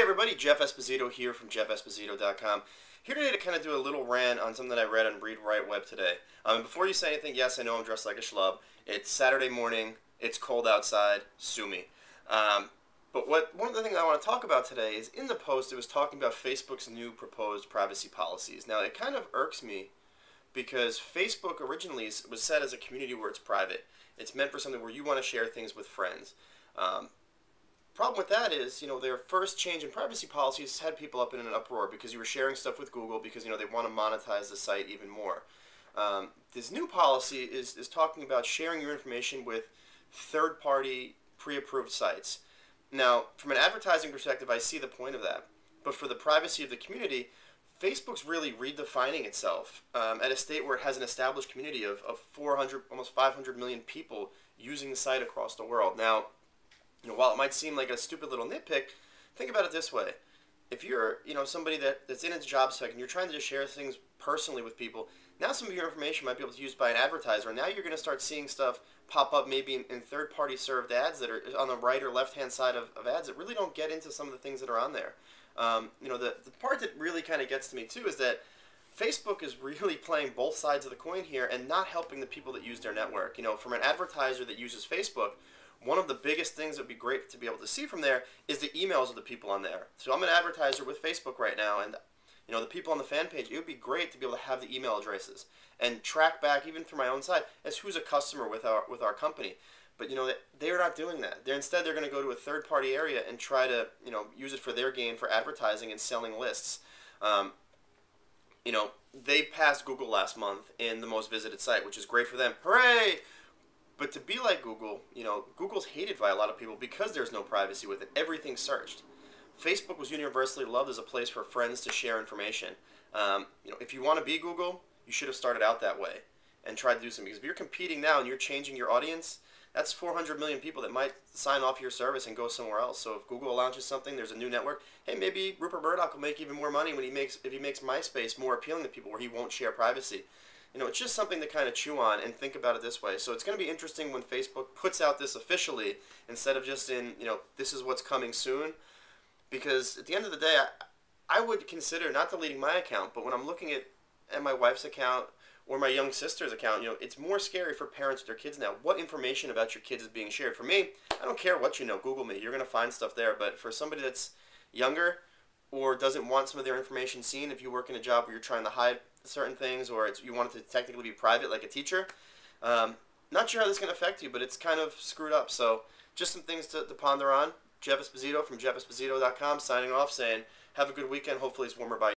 everybody, Jeff Esposito here from jeffesposito.com. Here today to kind of do a little rant on something that I read on Read Write Web today. Before you say anything, yes, I know I'm dressed like a schlub. It's Saturday morning. It's cold outside. Sue me. But one of the things I want to talk about today is in the post it was talking about Facebook's new proposed privacy policies. Now it kind of irks me because Facebook originally was set as a community where it's private. It's meant for something where you want to share things with friends. Problem with that is, their first change in privacy policies had people up in an uproar because you were sharing stuff with Google because, they want to monetize the site even more. This new policy is talking about sharing your information with third-party pre-approved sites. Now, from an advertising perspective, I see the point of that. But for the privacy of the community, Facebook's really redefining itself at a state where it has an established community of 400, almost 500 million people using the site across the world. Now, while it might seem like a stupid little nitpick, think about it this way. If you're, somebody that's in its job spec and you're trying to just share things personally with people, now some of your information might be able to be used by an advertiser. And now you're going to start seeing stuff pop up maybe in third-party served ads that are on the right or left-hand side of ads that really don't get into some of the things that are on there. The part that really kind of gets to me, too, is that Facebook is really playing both sides of the coin here and not helping the people that use their network. From an advertiser that uses Facebook, one of the biggest things that would be great to be able to see from there is the emails of the people on there. So I'm an advertiser with Facebook right now, and the people on the fan page, it would be great to be able to have the email addresses and track back even through my own site as who's a customer with our company. But they're not doing that. Instead they're going to go to a third-party area and try to use it for their gain for advertising and selling lists. They passed Google last month in the most visited site, which is great for them. Hooray! But to be like Google, Google's hated by a lot of people because there's no privacy with it. Everything's searched. Facebook was universally loved as a place for friends to share information. If you want to be Google, you should have started out that way and tried to do something. Because if you're competing now and you're changing your audience, that's 400 million people that might sign off your service and go somewhere else. So if Google launches something, there's a new network, hey, maybe Rupert Murdoch will make even more money when if he makes MySpace more appealing to people where he won't share privacy. It's just something to kind of chew on and think about it this way. So it's going to be interesting when Facebook puts out this officially instead of just in, this is what's coming soon. Because at the end of the day, I would consider not deleting my account, but when I'm looking at my wife's account or my young sister's account, it's more scary for parents with their kids now. What information about your kids is being shared? For me, I don't care what Google me. You're going to find stuff there. But for somebody that's younger or doesn't want some of their information seen, if you work in a job where you're trying to hide certain things or you want it to technically be private like a teacher, not sure how this is going to affect you, but it's kind of screwed up. So just some things to ponder on. Jeff Esposito from jeffesposito.com signing off saying have a good weekend. Hopefully it's warmer by